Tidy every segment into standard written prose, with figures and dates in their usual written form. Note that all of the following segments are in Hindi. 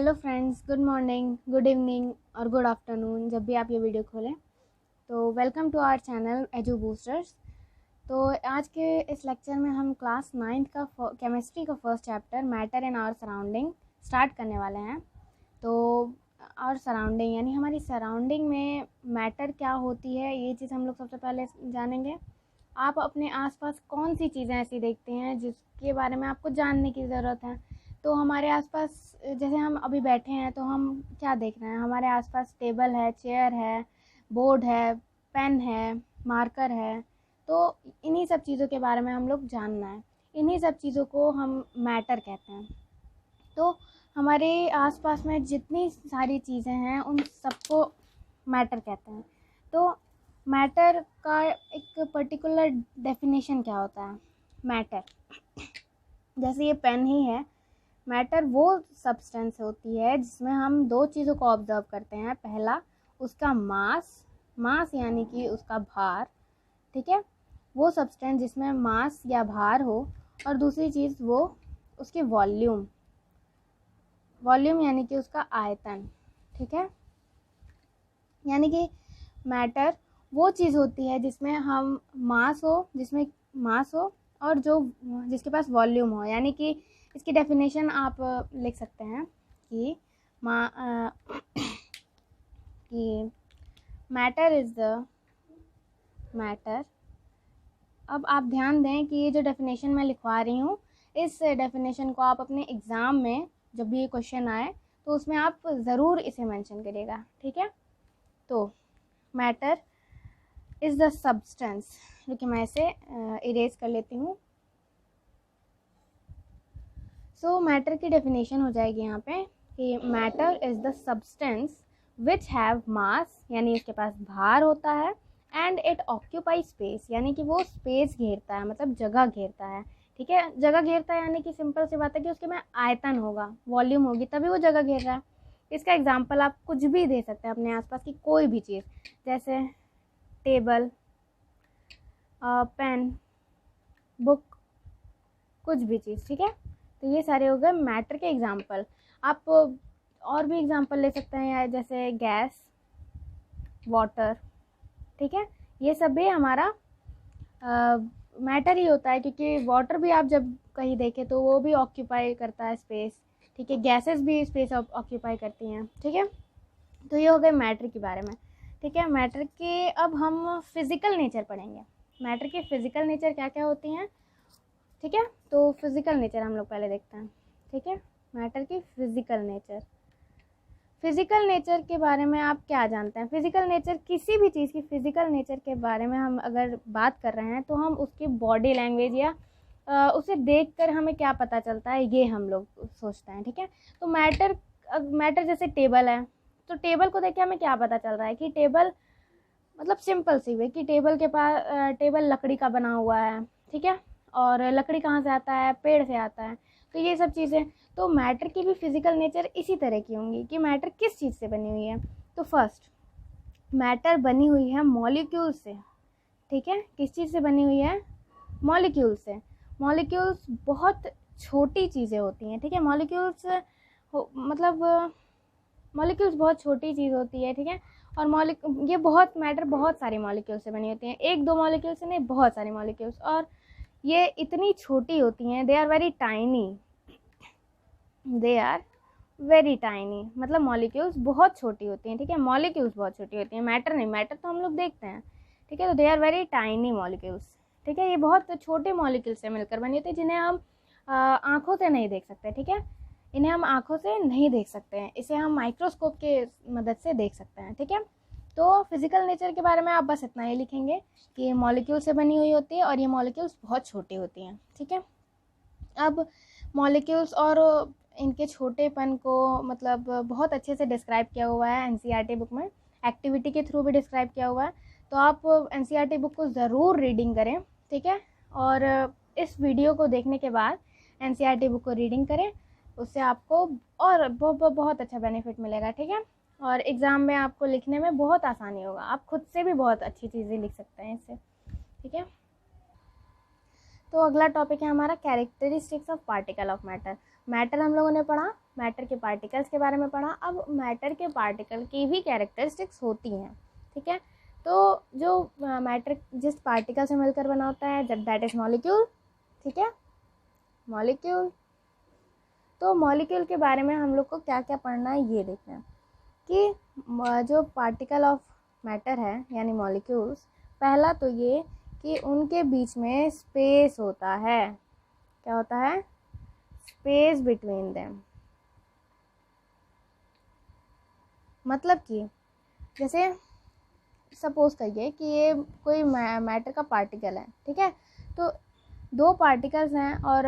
Hello friends, good morning, good evening और गुड आफ्टरनून जब भी आप ये वीडियो खोलें। तो welcome to our channel Edu Boosters. तो आज के इस लेक्चर में हम क्लास 9th का केमिस्ट्री का first chapter matter in our surrounding start करने वाले हैं। तो आवर सराउंडिंग यानी हमारी सराउंडिंग में मैटर क्या होती है, ये चीज़ हम लोग सबसे पहले जानेंगे। आप अपने आसपास कौन सी चीज़ें ऐसी देखते हैं जिसके बारे में आपको जानने की ज़रूरत है। तो हमारे आसपास जैसे हम अभी बैठे हैं तो हम क्या देख रहे हैं, हमारे आसपास टेबल है, चेयर है, बोर्ड है, पेन है, मार्कर है। तो इन्हीं सब चीज़ों के बारे में हम लोग जानना है। इन्हीं सब चीज़ों को हम मैटर कहते हैं। तो हमारे आसपास में जितनी सारी चीज़ें हैं उन सबको मैटर कहते हैं। तो मैटर का एक पर्टिकुलर डेफिनेशन क्या होता है। मैटर जैसे ये पेन ही है, मैटर वो सब्सटेंस होती है जिसमें हम दो चीज़ों को ऑब्जर्व करते हैं। पहला उसका मास यानी कि उसका भार, ठीक है, वो सब्सटेंस जिसमें मास या भार हो। और दूसरी चीज़ वो उसकी वॉल्यूम यानी कि उसका आयतन, ठीक है। यानी कि मैटर वो चीज़ होती है जिसमें जिसमें मास हो और जिसके पास वॉल्यूम हो। यानी कि इसकी डेफिनेशन आप लिख सकते हैं कि मैटर इज़ द मैटर। अब आप ध्यान दें कि ये जो डेफिनेशन मैं लिखवा रही हूँ, इस डेफिनेशन को आप अपने एग्ज़ाम में जब भी ये क्वेश्चन आए तो उसमें आप ज़रूर इसे मेंशन करिएगा, ठीक है। तो मैटर इज़ द सब्सटेंस, जो कि मैं इसे इरेज कर लेती हूँ। सो मैटर की डेफिनेशन हो जाएगी यहाँ पे कि matter is the substance which have मास, यानी इसके पास भार होता है, एंड इट ऑक्यूपाई स्पेस, यानी कि वो स्पेस घेरता है, मतलब जगह घेरता है, ठीक है। जगह घेरता है यानी कि सिंपल सी बात है कि उसके में आयतन होगा, वॉल्यूम होगी, तभी वो जगह घेर रहा है। इसका एग्जाम्पल आप कुछ भी दे सकते हैं अपने आसपास की कोई भी चीज़, जैसे टेबल, पेन, बुक, कुछ भी चीज़, ठीक है। तो ये सारे हो गए मैटर के एग्जाम्पल। आप और भी एग्जाम्पल ले सकते हैं, जैसे गैस, वाटर, ठीक है। ये सब भी हमारा मैटर ही होता है, क्योंकि वाटर भी आप जब कहीं देखें तो वो भी ऑक्यूपाई करता है स्पेस, ठीक है। गैसेस भी स्पेस ऑक्यूपाई करती हैं, ठीक है। तो ये हो गए मैटर के बारे में, ठीक है। मैटर के अब हम फिज़िकल नेचर पढ़ेंगे। मैटर के फिज़िकल नेचर क्या क्या होती हैं, ठीक है। तो फिज़िकल नेचर हम लोग पहले देखते हैं, ठीक है। मैटर की फ़िज़िकल नेचर के बारे में आप क्या जानते हैं। फ़िज़िकल नेचर, किसी भी चीज़ की फ़िज़िकल नेचर के बारे में हम अगर बात कर रहे हैं तो हम उसकी बॉडी लैंग्वेज या उसे देखकर हमें क्या पता चलता है, ये हम लोग सोचते हैं, ठीक है। तो मैटर जैसे टेबल है, तो टेबल को देख के हमें क्या पता चल रहा है कि टेबल, मतलब सिंपल सी वे कि टेबल के पास टेबल लकड़ी का बना हुआ है, ठीक है। और लकड़ी कहाँ से आता है, पेड़ से आता है। तो ये सब चीज़ें, तो मैटर की भी फिज़िकल नेचर इसी तरह की होंगी कि मैटर किस चीज़ से बनी हुई है। तो फर्स्ट, मैटर बनी हुई है मॉलिक्यूल से, ठीक है। किस चीज़ से बनी हुई है, मॉलिक्यूल से। मॉलिक्यूल्स बहुत छोटी चीज़ें होती हैं, ठीक है। मॉलिक्यूल्स बहुत छोटी चीज़ होती है, ठीक है। और मैटर बहुत सारी मॉलिक्यूल से बनी होती हैं, एक दो मॉलिक्यूल से नहीं, बहुत सारी मॉलिक्यूल्स। और ये इतनी छोटी होती हैं, दे आर वेरी टाइनी, मतलब मॉलिक्यूल्स बहुत छोटी होती हैं, ठीक है। मॉलिक्यूल्स बहुत छोटी होती हैं, मैटर नहीं। मैटर तो हम लोग देखते हैं, ठीक है। तो they are very tiny molecules, ठीक है। ये बहुत छोटे मॉलिक्यूल से मिलकर बनी होती है, जिन्हें हम आँखों से नहीं देख सकते, ठीक है। इन्हें हम आँखों से नहीं देख सकते हैं, इसे हम माइक्रोस्कोप के मदद से देख सकते हैं, ठीक है। तो फिज़िकल नेचर के बारे में आप बस इतना ही लिखेंगे कि ये मॉलिक्यूल से बनी हुई होती है और ये मॉलिक्यूल्स बहुत छोटी होती हैं, ठीक है। अब मॉलिक्यूल्स और इनके छोटेपन को मतलब बहुत अच्छे से डिस्क्राइब किया हुआ है एनसीईआरटी बुक में, एक्टिविटी के थ्रू भी डिस्क्राइब किया हुआ है। तो आप एनसीईआरटी बुक को ज़रूर रीडिंग करें, ठीक है। और इस वीडियो को देखने के बाद एनसीईआरटी बुक को रीडिंग करें, उससे आपको और बहुत अच्छा बेनिफिट मिलेगा, ठीक है। और एग्ज़ाम में आपको लिखने में बहुत आसानी होगा, आप खुद से भी बहुत अच्छी चीज़ें लिख सकते हैं इससे, ठीक है। तो अगला टॉपिक है हमारा characteristics of particle of matter. Matter हम लोगों ने पढ़ा, मैटर के पार्टिकल्स के बारे में पढ़ा। अब मैटर के पार्टिकल की भी कैरेक्टरिस्टिक्स होती हैं, ठीक है। तो जो मैटर जिस पार्टिकल से मिलकर बना होता है दैट इज़ मॉलिक्यूल, ठीक है, मॉलिक्यूल। तो मॉलिक्यूल के बारे में हम लोग को क्या क्या पढ़ना है ये देखना है कि जो पार्टिकल ऑफ मैटर है यानी मॉलिक्यूल्स, पहला तो ये कि उनके बीच में स्पेस होता है। क्या होता है? Space between them. मतलब कि जैसे सपोज करिए कि ये कोई मैटर का पार्टिकल है, ठीक है। तो दो पार्टिकल्स हैं और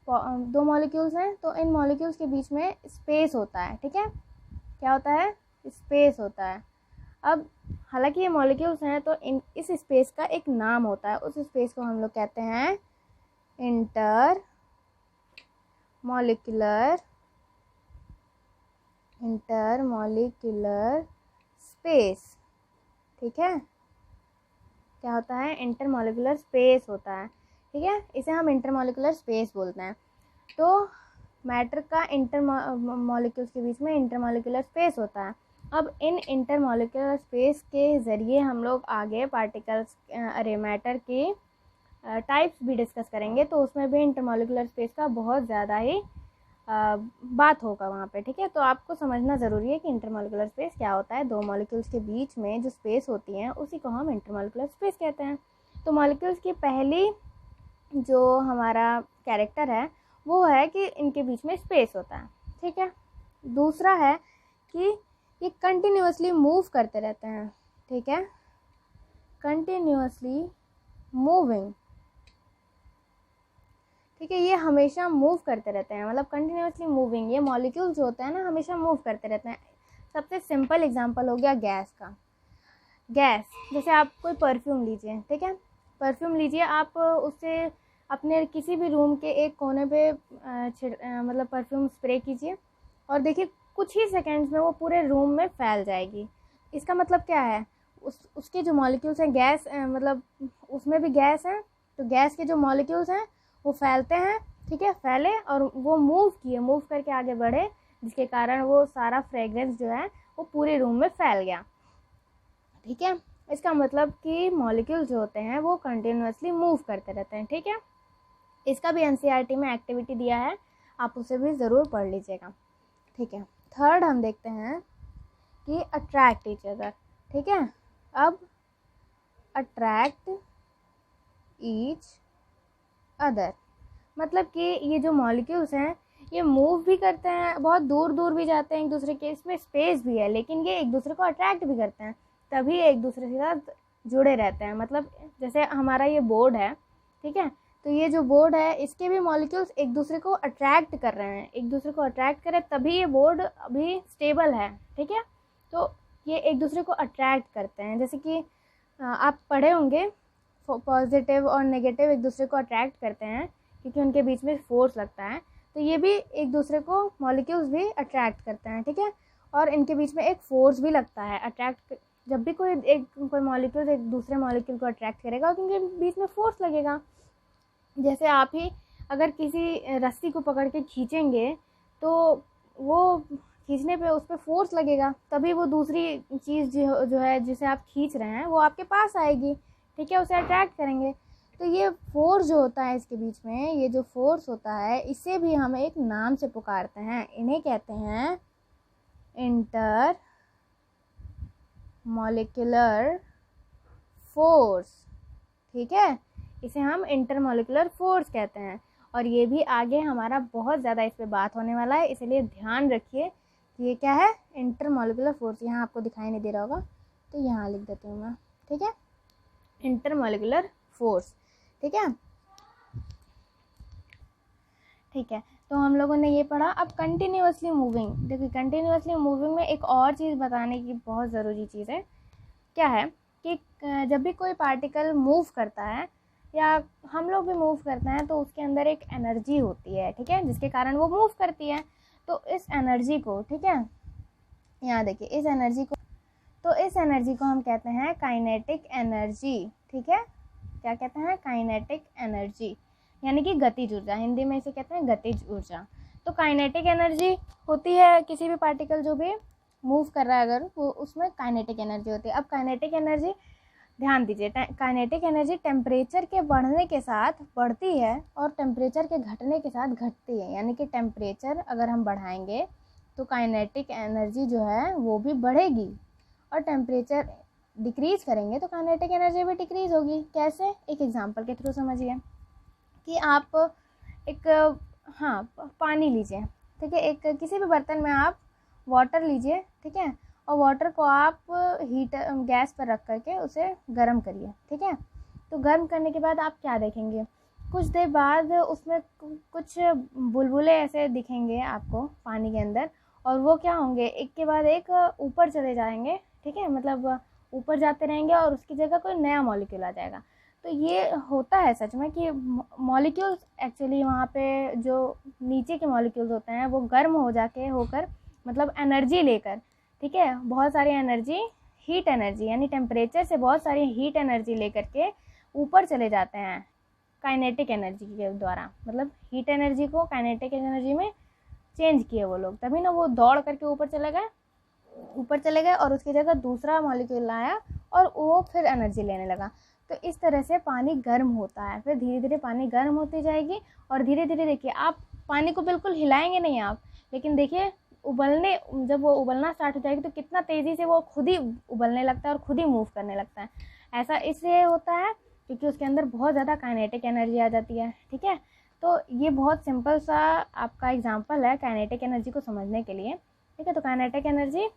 दो मॉलिक्यूल्स हैं, तो इन मॉलिक्यूल्स के बीच में स्पेस होता है, ठीक है। क्या होता है? स्पेस होता है। अब हालांकि ये मॉलिक्यूल्स हैं तो इस स्पेस का एक नाम होता है, उस स्पेस को हम लोग कहते हैं इंटर मॉलिक्यूलर स्पेस, ठीक है। क्या होता है? इंटरमॉलिक्यूलर स्पेस होता है, ठीक है। इसे हम इंटरमॉलिक्यूलर स्पेस बोलते हैं। तो मैटर का मॉलिक्यूल्स के बीच में इंटरमॉलिक्यूलर स्पेस होता है। अब इन इंटरमॉलिक्यूलर स्पेस के ज़रिए हम लोग आगे मैटर के टाइप्स भी डिस्कस करेंगे, तो उसमें भी इंटरमॉलिक्यूलर स्पेस का बहुत ज़्यादा ही बात होगा वहाँ पे, ठीक है। तो आपको समझना ज़रूरी है कि इंटरमॉलिक्यूलर स्पेस क्या होता है। दो मॉलिक्यूल्स के बीच में जो स्पेस होती है उसी को हम इंटरमॉलिक्यूलर स्पेस कहते हैं। तो मॉलिक्यूल्स की पहली जो हमारा कैरेक्टर है वो है कि इनके बीच में स्पेस होता है, ठीक है। दूसरा है कि ये कंटिन्यूअसली मूव करते रहते हैं, ठीक है, कंटिन्यूअसली मूविंग, ठीक है। ये हमेशा मूव करते रहते हैं, मतलब कंटिन्यूअसली मूविंग। ये मॉलिक्यूल जो होते हैं ना हमेशा मूव करते रहते हैं। सबसे सिंपल एग्जांपल हो गया गैस का। गैस, जैसे आप कोई परफ्यूम लीजिए, ठीक है, परफ्यूम लीजिए, आप उससे अपने किसी भी रूम के एक कोने पे मतलब परफ्यूम स्प्रे कीजिए और देखिए कुछ ही सेकंड्स में वो पूरे रूम में फैल जाएगी। इसका मतलब क्या है? उसके जो मॉलिक्यूल्स हैं गैस, मतलब उसमें भी गैस है, तो गैस के जो मॉलिक्यूल्स हैं वो फैलते हैं, ठीक है, फैले और वो मूव करके आगे बढ़े, जिसके कारण वो सारा फ्रेगरेंस जो है वो पूरे रूम में फैल गया, ठीक है। इसका मतलब कि मॉलिक्यूल जो होते हैं वो कंटिन्यूअसली मूव करते रहते हैं, ठीक है। इसका भी एनसीईआरटी में एक्टिविटी दिया है, आप उसे भी ज़रूर पढ़ लीजिएगा, ठीक है। थर्ड हम देखते हैं कि अट्रैक्ट ईच अदर, ठीक है। अब अट्रैक्ट ईच अदर मतलब कि ये जो मॉलिक्यूल्स हैं ये मूव भी करते हैं, बहुत दूर दूर भी जाते हैं एक दूसरे के, इसमें स्पेस भी है, लेकिन ये एक दूसरे को अट्रैक्ट भी करते हैं, तभी एक दूसरे के साथ जुड़े रहते हैं। मतलब जैसे हमारा ये बोर्ड है, ठीक है, तो ये जो बोर्ड है इसके भी मॉलिक्यूल्स एक दूसरे को अट्रैक्ट कर रहे हैं, एक दूसरे को अट्रैक्ट करें तभी ये बोर्ड अभी स्टेबल है, ठीक है। तो ये एक दूसरे को अट्रैक्ट करते हैं, जैसे कि आप पढ़े होंगे पॉजिटिव और नेगेटिव एक दूसरे को अट्रैक्ट करते हैं क्योंकि उनके बीच में फोर्स लगता है। तो ये भी एक दूसरे को मॉलिक्यूल्स भी अट्रैक्ट करते हैं, ठीक है, और इनके बीच में एक फोर्स भी लगता है। अट्रैक्ट जब भी कोई मॉलिक्यूल एक दूसरे मॉलिक्यूल को अट्रैक्ट करेगा तो उनके बीच में फोर्स लगेगा। जैसे आप ही अगर किसी रस्सी को पकड़ के खींचेंगे तो वो खींचने पे उस पर फोर्स लगेगा, तभी वो दूसरी चीज़ जो है जिसे आप खींच रहे हैं वो आपके पास आएगी, ठीक है, उसे अट्रैक्ट करेंगे। तो ये फोर्स जो होता है इसके बीच में, ये जो फोर्स होता है इसे भी हम एक नाम से पुकारते हैं, इन्हें कहते हैं इंटर मॉलिक्यूलर फोर्स, ठीक है, इसे हम इंटर मॉलिक्यूलर फोर्स कहते हैं। और ये भी आगे हमारा बहुत ज़्यादा इस पर बात होने वाला है, इसलिए ध्यान रखिए कि ये क्या है, इंटर मॉलिक्यूलर फोर्स। यहाँ आपको दिखाई नहीं दे रहा होगा तो यहाँ लिख देती हूँ मैं, ठीक है, इंटर मॉलिक्यूलर फोर्स, ठीक है, ठीक है। तो हम लोगों ने ये पढ़ा। अब कंटिन्यूअसली मूविंग, देखिए कंटिन्यूअसली मूविंग में एक और चीज़ बताने की बहुत ज़रूरी चीज़ है, क्या है कि जब भी कोई पार्टिकल मूव करता है या हम लोग भी मूव करते हैं तो उसके अंदर एक एनर्जी होती है, ठीक है, जिसके कारण वो मूव करती है। तो इस एनर्जी को, ठीक है, यहाँ देखिए इस एनर्जी को हम कहते हैं काइनेटिक एनर्जी, ठीक है, क्या कहते हैं, काइनेटिक एनर्जी, यानी कि गतिज ऊर्जा, हिंदी में इसे कहते हैं गतिज ऊर्जा। तो काइनेटिक एनर्जी होती है किसी भी पार्टिकल जो भी मूव कर रहा है अगर, वो उसमें काइनेटिक एनर्जी होती है। अब काइनेटिक एनर्जी, ध्यान दीजिए, काइनेटिक एनर्जी टेम्परेचर के बढ़ने के साथ बढ़ती है और टेम्परेचर के घटने के साथ घटती है। यानी कि टेम्परेचर अगर हम बढ़ाएंगे तो काइनेटिक एनर्जी जो है वो भी बढ़ेगी, और टेम्परेचर डिक्रीज़ करेंगे तो काइनेटिक एनर्जी भी डिक्रीज़ होगी। कैसे? एक एग्जांपल के थ्रू समझिए कि आप एक पानी लीजिए, ठीक है, एक किसी भी बर्तन में आप वाटर लीजिए, ठीक है, और वाटर को आप गैस पर रख करके उसे गर्म करिए, ठीक है। तो गर्म करने के बाद आप क्या देखेंगे, कुछ देर बाद उसमें कुछ बुलबुले ऐसे दिखेंगे आपको पानी के अंदर, और वो क्या होंगे, एक के बाद एक ऊपर चले जाएंगे, ठीक है, मतलब ऊपर जाते रहेंगे और उसकी जगह कोई नया मॉलिक्यूल आ जाएगा। तो ये होता है सच में कि मॉलिक्यूल्स एक्चुअली वहाँ पे जो नीचे के मॉलिक्यूल्स होते हैं वो गर्म हो जाके होकर, मतलब एनर्जी लेकर, ठीक है, बहुत सारी एनर्जी, हीट एनर्जी, यानी टेम्परेचर से बहुत सारी हीट एनर्जी लेकर के ऊपर चले जाते हैं काइनेटिक एनर्जी के द्वारा। मतलब हीट एनर्जी को काइनेटिक एनर्जी में चेंज किए वो लोग, तभी ना वो दौड़ करके ऊपर चले गए और उसकी जगह दूसरा मॉलिक्यूल आया और वो फिर एनर्जी लेने लगा। तो इस तरह से पानी गर्म होता है, फिर धीरे धीरे पानी गर्म होती जाएगी और धीरे धीरे देखिए, आप पानी को बिल्कुल हिलाएंगे नहीं आप, लेकिन देखिए जब वो उबलना स्टार्ट हो जाएगी तो कितना तेज़ी से वो खुद ही उबलने लगता है और खुद ही मूव करने लगता है। ऐसा इसलिए होता है क्योंकि उसके अंदर बहुत ज़्यादा काइनेटिक एनर्जी आ जाती है, ठीक है। तो ये बहुत सिंपल सा आपका एग्जांपल है काइनेटिक एनर्जी को समझने के लिए, ठीक है। तो काइनेटिक एनर्जी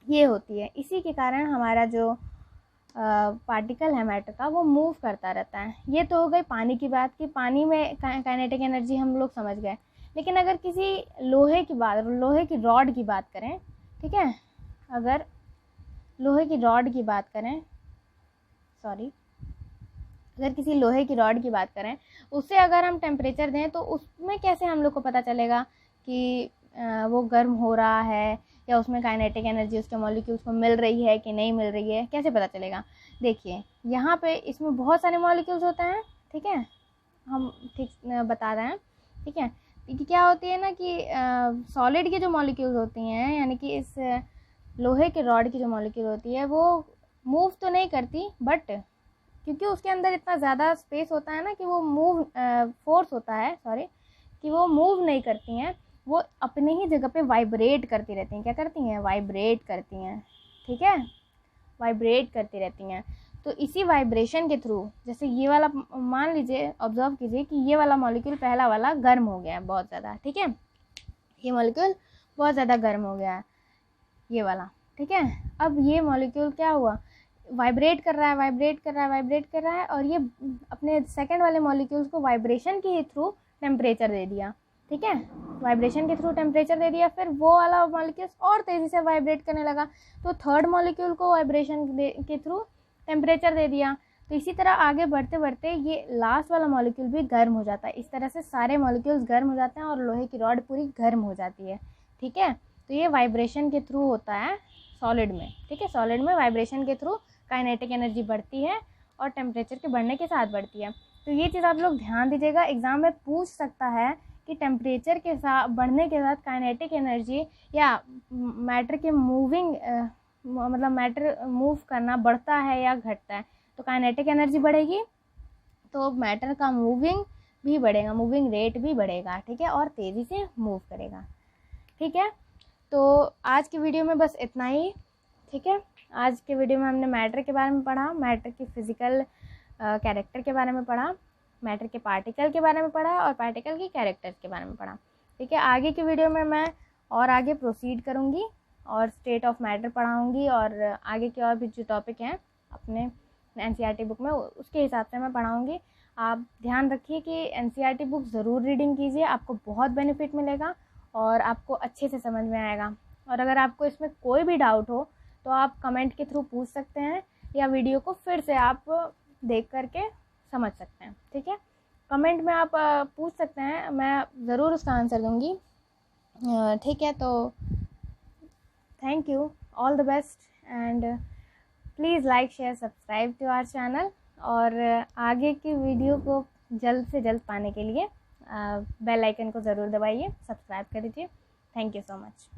ये होती है, इसी के कारण हमारा जो पार्टिकल है मैटर का वो मूव करता रहता है। ये तो हो गई पानी की बात कि पानी में काइनेटिक एनर्जी हम लोग समझ गए। लेकिन अगर किसी लोहे की रॉड की बात करें, ठीक है, अगर लोहे की रॉड की बात करें, अगर किसी लोहे की रॉड की बात करें, उससे अगर हम टेम्परेचर दें तो उसमें कैसे हम लोग को पता चलेगा कि वो गर्म हो रहा है या उसमें काइनेटिक एनर्जी उसके मॉलिक्यूल्स को मिल रही है कि नहीं मिल रही है, कैसे पता चलेगा? देखिए यहाँ पे इसमें बहुत सारे मॉलिक्यूल्स होते हैं, ठीक है, हम ठीक बता रहे हैं, ठीक है। कि क्या होती है ना कि सॉलिड की जो मॉलिक्यूल्स होती हैं, यानी कि इस लोहे के रॉड की जो मॉलिक्यूल होती है वो मूव तो नहीं करती, बट क्योंकि उसके अंदर इतना ज़्यादा स्पेस होता है ना कि वो फोर्स होता है, कि वो मूव नहीं करती हैं, वो अपने ही जगह पे वाइब्रेट करती रहती हैं। क्या करती हैं? वाइब्रेट करती हैं, ठीक है, वाइब्रेट करती रहती हैं। तो इसी वाइब्रेशन के थ्रू, जैसे ये वाला मान लीजिए, ऑब्जर्व कीजिए कि ये वाला मॉलिक्यूल पहला वाला गर्म हो गया है बहुत ज़्यादा, ठीक है, ये मॉलिक्यूल बहुत ज़्यादा गर्म हो गया है, ये वाला, ठीक है। अब ये मॉलिक्यूल क्या हुआ, वाइब्रेट कर रहा है और ये अपने सेकंड वाले मॉलिक्यूल्स को वाइब्रेशन के थ्रू टेम्परेचर दे दिया, ठीक है, वाइब्रेशन के थ्रू टेम्परेचर दे दिया, फिर वो वाला मॉलिक्यूल्स और तेज़ी से वाइब्रेट करने लगा, तो थर्ड मॉलिक्यूल को वाइब्रेशन के थ्रू टेम्परेचर दे दिया। तो इसी तरह आगे बढ़ते बढ़ते ये लास्ट वाला मॉलिक्यूल भी गर्म हो जाता है। इस तरह से सारे मॉलिक्यूल्स गर्म हो जाते हैं और लोहे की रॉड पूरी गर्म हो जाती है, ठीक है। तो ये वाइब्रेशन के थ्रू होता है सॉलिड में, ठीक है, सॉलिड में वाइब्रेशन के थ्रू काइनेटिक एनर्जी बढ़ती है और टेम्परेचर के बढ़ने के साथ बढ़ती है। तो ये चीज़ आप लोग ध्यान दीजिएगा, एग्ज़ाम में पूछ सकता है कि टेम्परेचर के साथ बढ़ने के साथ काइनेटिक एनर्जी या मैटर के मतलब मैटर मूव करना बढ़ता है या घटता है। तो काइनेटिक एनर्जी बढ़ेगी तो मैटर का मूविंग भी बढ़ेगा, मूविंग रेट भी बढ़ेगा, ठीक है, और तेज़ी से मूव करेगा, ठीक है। तो आज की वीडियो में बस इतना ही, ठीक है। आज के वीडियो में हमने मैटर के बारे में पढ़ा, मैटर की फिज़िकल कैरेक्टर के बारे में पढ़ा, मैटर के पार्टिकल के बारे में पढ़ा और पार्टिकल की कैरेक्टर्स के बारे में पढ़ा, ठीक है। आगे की वीडियो में मैं और आगे प्रोसीड करूँगी और स्टेट ऑफ मैटर पढ़ाऊँगी और आगे के और भी जो टॉपिक हैं अपने NCERT बुक में उसके हिसाब से मैं पढ़ाऊँगी। आप ध्यान रखिए कि NCERT बुक ज़रूर रीडिंग कीजिए, आपको बहुत बेनिफिट मिलेगा और आपको अच्छे से समझ में आएगा। और अगर आपको इसमें कोई भी डाउट हो तो आप कमेंट के थ्रू पूछ सकते हैं या वीडियो को फिर से आप देख करके समझ सकते हैं, ठीक है। कमेंट में आप पूछ सकते हैं, मैं ज़रूर उसका आंसर दूंगी, ठीक है। तो thank you, all the best and please like share subscribe to our channel. और आगे की वीडियो को जल्द से जल्द पाने के लिए बेल आइकन को ज़रूर दबाइए, सब्सक्राइब कर दीजिए। Thank you so much.